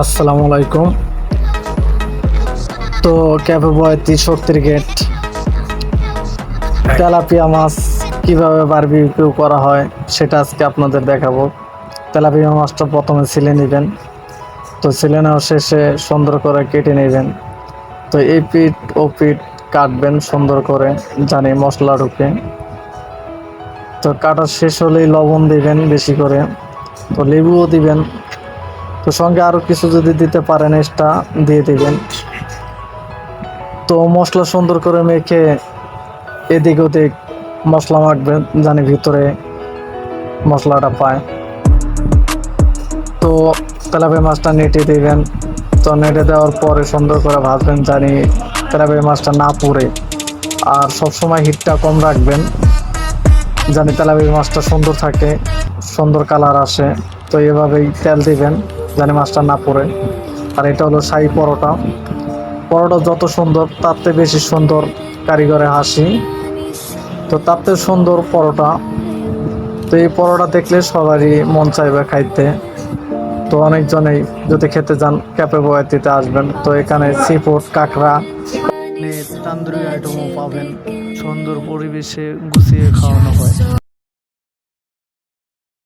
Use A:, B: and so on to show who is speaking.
A: আসসালামু আলাইকুম। তো ক্যাফে বয় 33 গেট তেলাপিয়া মাছ কিভাবে বারবিকিউ করা হয় সেটা আজকে আপনাদের দেখাবো। তেলাপিয়া মাছটা প্রথমে ছিলে নেবেন। তো ছিলে নেওয়ার শেষে সুন্দর করে কেটে নেবেন। তো এই পিঠ ও পিঠ কাটবেন সুন্দর করে, জানি মশলা ঢুকে। তো কাটার শেষ হলেই লবণ দিবেন বেশি করে, তো লেবুও দিবেন। তো সঙ্গে আরও কিছু যদি দিতে পারেন এক্সট্রা দিয়ে দিবেন। তো মশলা সুন্দর করে মেখে এদিক ওদিক মশলা মাখবেন, জানি ভিতরে মশলাটা পায়। তো তেলাপিয়া মাছটা নেটে দিবেন। তো নেটে দেওয়ার পরে সুন্দর করে ভাজবেন, জানি তেলাপিয়া মাছটা না পুড়ে। আর সবসময় হিটটা কম রাখবেন, জানি তেলাপিয়া মাছটা সুন্দর থাকে, সুন্দর কালার আসে। তো এভাবেই তেল দিবেন, জানি মাছটা না পুড়ে। আর এটা হলো শাহী পরোটা। পরোটা যত সুন্দর তার চেয়ে বেশি সুন্দর কারিগরের হাসি। তো তার চেয়ে সুন্দর পরোটা। তো এই পরোটা দেখলে সবারই মন চাইবে খাইতে। তো অনেকজনেই যদি খেতে যান ক্যাফে বয়াতিতে আসবেন। তো এখানে সি ফুড, কাঁকড়া, তান্দুরি আইটেমও পাবেন। সুন্দর পরিবেশে গুছিয়ে খাওয়ানো হয়।